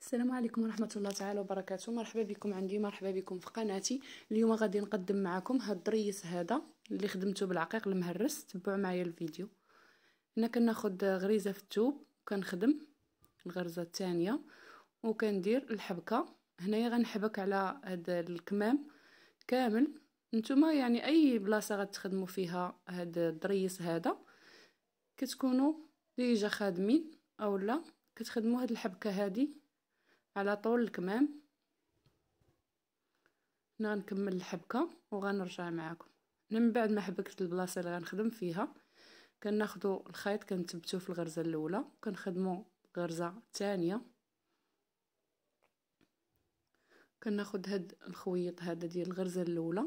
السلام عليكم ورحمة الله تعالى وبركاته. مرحبا بكم عندي، مرحبا بكم في قناتي. اليوم غادي نقدم معكم هاد الضريس هذا اللي خدمته بالعقيق المهرس. تبعوا معايا الفيديو. هنا كناخد غريزه في الثوب وكنخدم الغرزه الثانيه وكندير الحبكه. هنايا غنحبك على هاد الكمام كامل. نتوما يعني اي بلاصه غتخدموا فيها هاد الضريس هذا كتكونوا ديجا خادمين اولا كتخدموا هاد الحبكه هذه على طول الكمام. غنكمل الحبكه وغنرجع معكم. من بعد ما حبكت البلاصه اللي غنخدم فيها كناخذوا الخيط كنثبتوه في الغرزه الاولى وكنخدموا الغرزه الثانيه. كناخذ هاد الخويط هذا ديال الغرزه الاولى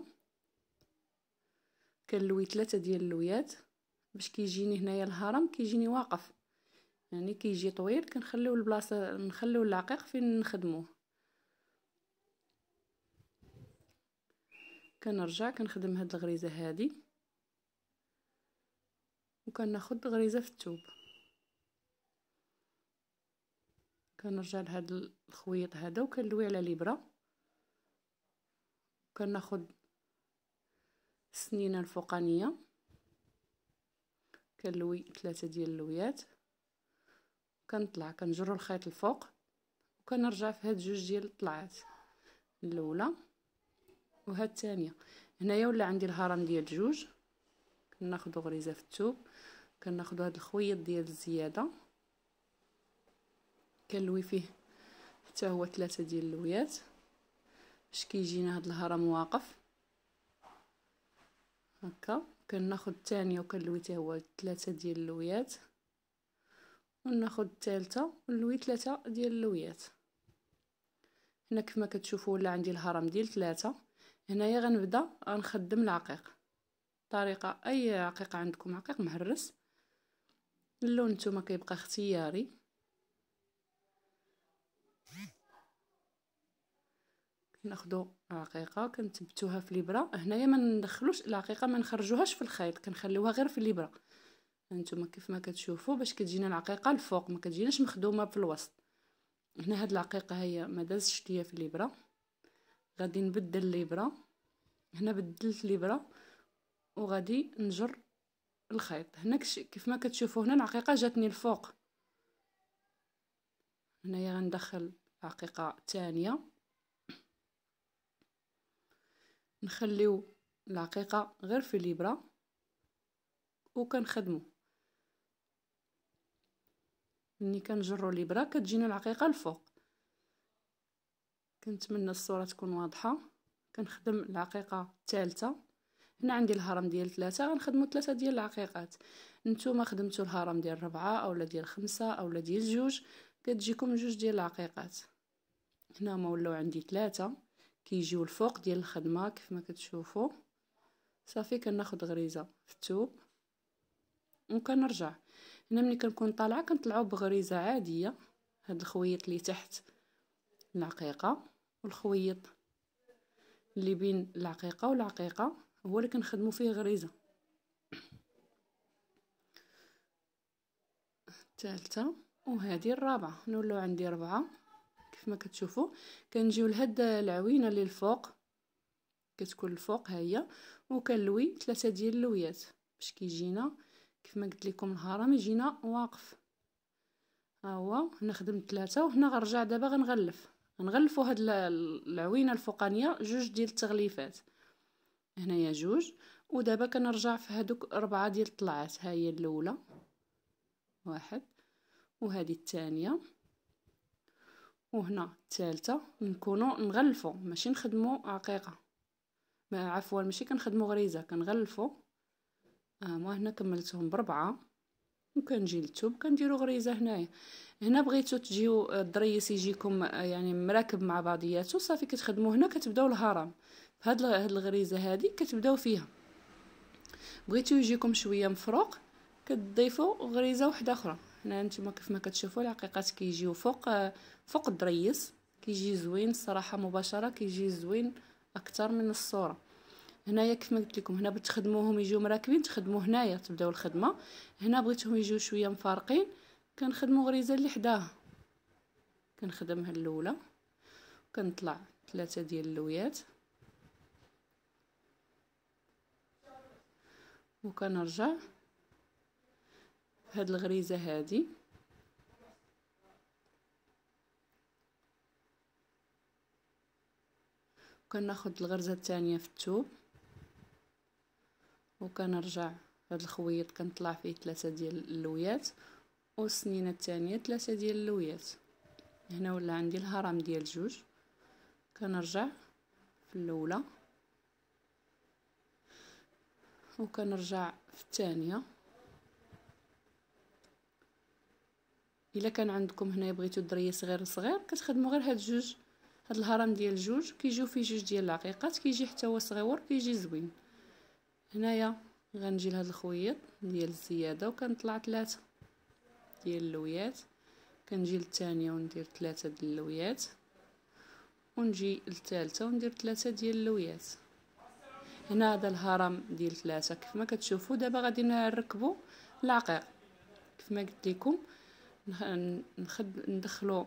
كنلوي 3 ديال اللويات باش كيجيني هنايا الهرم كيجيني واقف، يعني كيجي طويل كنخليو البلاصه نخليو العقيق فين نخدموه. كنرجع كنخدم هاد الغريزه هذه وكناخذ غريزه في الثوب. كنرجع لهاد الخويط هذا وكنلوي على الابره. كناخذ السنينه الفوقانيه كنلوي 3 ديال اللويات كنطلع كنجرو الخيط الفوق وكنرجع في هاد جوج ديال الطلعات الاولى وهاد الثانيه. هنايا ولا عندي الهرم ديال جوج. كناخذوا غريزه في الثوب كناخذوا هاد الخويط ديال الزياده كنلوي فيه حتى هو 3 ديال اللويات باش كيجينا هاد الهرم واقف هكا. كناخذ الثانيه وكنلوي حتى هو 3 ديال اللويات وناخذ الثالثه ونلوي 3 ديال اللويات. هنا كيف ما كتشوفوا ولا عندي الهرم ديال 3. هنايا غنبدا غنخدم العقيق طريقه اي عقيق عندكم عقيق مهرس. اللون نتوما كيبقى اختياري. ناخذوا العقيقه كنثبتوها في الابره. هنايا ما ندخلوش العقيقه ما نخرجوهاش في الخيط كنخليوها غير في الابره. هانتوما كيف ما كتشوفوا باش كتجينا العقيقه الفوق ما كتجيناش مخدومه في الوسط. هنا هاد العقيقه هي ما دازتش ليا في الابره غادي نبدل الابره. هنا بدلت الابره وغادي نجر الخيط. هنا كيف ما كتشوفوا هنا العقيقه جاتني الفوق. هنايا غندخل عقيقه ثانيه نخليو العقيقه غير في الابره وكنخدمو. ملي كنجرو الابره كتجينا العقيقه الفوق. كنتمنى الصوره تكون واضحه. كنخدم العقيقه الثالثه. هنا عندي الهرم ديال 3 غنخدمو 3 ديال العقيقات. نتوما خدمتو الهرم ديال 4 اولا ديال 5 اولا ديال 2 كتجيكم 2 ديال العقيقات. هنا ما ولاو عندي 3 كيجيو الفوق ديال الخدمه كيف ما كتشوفوا. صافي كناخذ غريزه في الثوب وكنرجع. هنا ملي كنكون طالعه كنطلعو بغريزه عاديه. هاد الخويط اللي تحت العقيقه والخويط اللي بين العقيقه والعقيقه هو اللي كنخدمو فيه غريزه. الثالثه وهذه الرابعه. نولو عندي 4 كيف ما كتشوفوا. كنجيو لهاد العوينه اللي الفوق كتكون الفوق ها هي وكنلوي 3 ديال اللويات باش كيجينا كيف ما قلت لكم الهرم يجينا واقف. ها هو هنا خدمت 3 وهنا غنرجع دابا غنغلفوا هاد العوينه الفوقانيه 2 ديال التغليفات. هنايا 2 ودابا كنرجع في هادوك 4 ديال الطلعات. ها هي الاولى 1 وهذه الثانيه وهنا الثالثه. نكونوا نغلفوا ماشي نخدموا عقيقه عفوا ماشي كنخدموا غريزه كنغلفوا. ما هنا كملتهم ب4 وكنجي للثوب كنديروا غريزه. هنايا هنا بغيتو تجيو الضريس يجيكم يعني مركب مع بعضياته صافي كتخدموا هنا كتبداو الهرم بهاد الغريزه هذه كتبداو فيها. بغيتو يجيكم شويه مفروق كتضيفوا غريزه واحده اخرى. هنا نتوما كيف ما كتشوفوا العقيقات كيجيو فوق الضريس كيجي زوين الصراحه مباشره كيجي زوين اكثر من الصوره. هنايا كيف ما قلت لكم هنا بتخدموهم يجيو مراكبين تخدموا هنايا تبداو الخدمه. هنا بغيتهم يجيو شويه مفارقين كنخدموا غريزه اللي حداها كنخدمها الاولى كنطلع 3 ديال اللويات وكنرجع في هاد الغريزه هادي وكناخد الغرزه الثانيه في الثوب وكنرجع هاد الخويط كنطلع فيه 3 ديال اللويات والسنينه الثانيه 3 ديال اللويات. هنا ولا عندي الهرم ديال جوج كنرجع في الاولى وكنرجع في الثانيه. الا كان عندكم هنا بغيتو الدريه صغير صغير كتخدموا غير هاد جوج، هاد الهرم ديال جوج كيجيو فيه جوج ديال العقيقات، كيجي حتى هو صغيور كيجي زوين. هنايا غنجي لهاد الخويط ديال الزياده وكنطلع 3 ديال اللويات، كنجي للثانيه وندير 3 ديال اللويات ونجي للثالثه وندير 3 ديال اللويات. هنا هذا الهرم ديال 3 كيف ما كتشوفوا. دابا غادي نركبوا العقيق كيف ما قلت لكم، ندخلوا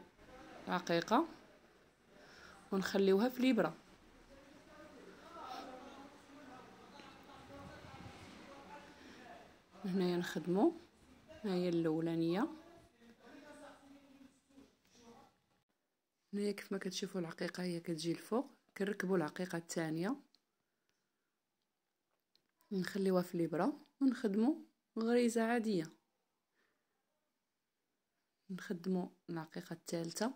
عقيقه ونخليوها في الابره. هنايا نخدموا، ها هي الاولانيه. هنايا كيف ما كتشوفوا العقيقه هي كتجي الفوق، كنركبوا العقيقه الثانيه نخليوها في الابره ونخدموا غريزه عاديه. نخدموا العقيقه الثالثه،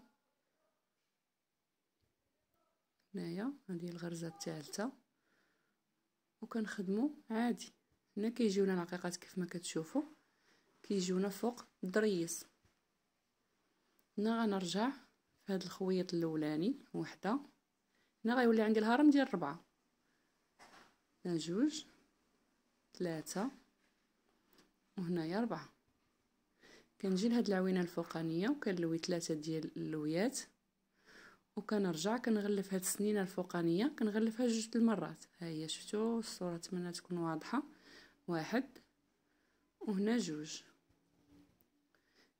هنايا هذه الغرزه الثالثه وكنخدموا عادي. هنا كيجيونا العقيقات كيف ما كتشوفوا كيجيونا فوق الضريس. هنا غنرجع في هذا الخويط الاولاني وحده، هنا غيولي عندي الهرم ديال 4، هنا 2 3 وهنايا 4. كنجي لهاد العوينه الفوقانيه وكنلوي 3 ديال اللويات وكنرجع كنغلف هاد السنينه الفوقانيه كنغلفها 2 المرات. ها هي شفتوا الصوره، اتمنى تكون واضحه. 1 وهنا 2.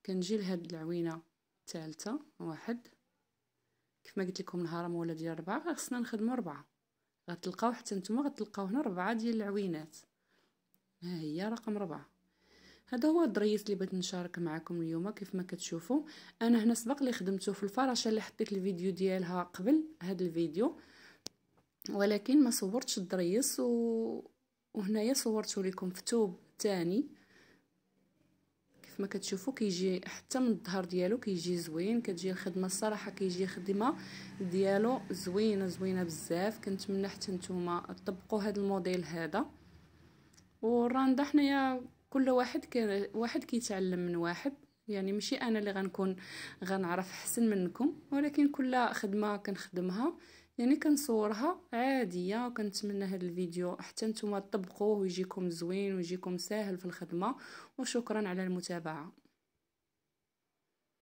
كنجي لهاد العوينه الثالثه 1 كيف ما قلت لكم الهرم ولا ديال 4 خصنا نخدموا 4. غتلقاو حتى نتوما غتلقاو هنا 4 ديال العوينات. ها هي رقم 4. هذا هو الضريس اللي بغيت نشارك معكم اليوم. كيف ما كتشوفوا انا هنا سبق لي خدمته في الفراشه اللي حطيت الفيديو ديالها قبل هذا الفيديو، ولكن ما صورتش الضريس وهنايا صورته لكم في ثوب ثاني. كيف ما كتشوفوا كيجي حتى من الظهر ديالو كيجي زوين، كتجي الخدمه الصراحه كيجي خدمه ديالو زوينه بزاف. كنتمنى حتى نتوما تطبقوا هذا الموديل هذا. والراندا حنايا كل واحد كيتعلم من واحد، يعني ماشي انا اللي غنعرف احسن منكم، ولكن كل خدمه كنخدمها يعني كنصورها عاديه. وكنتمنى هذا الفيديو حتى نتوما تطبقوه ويجيكم زوين ويجيكم ساهل في الخدمه. وشكرا على المتابعه.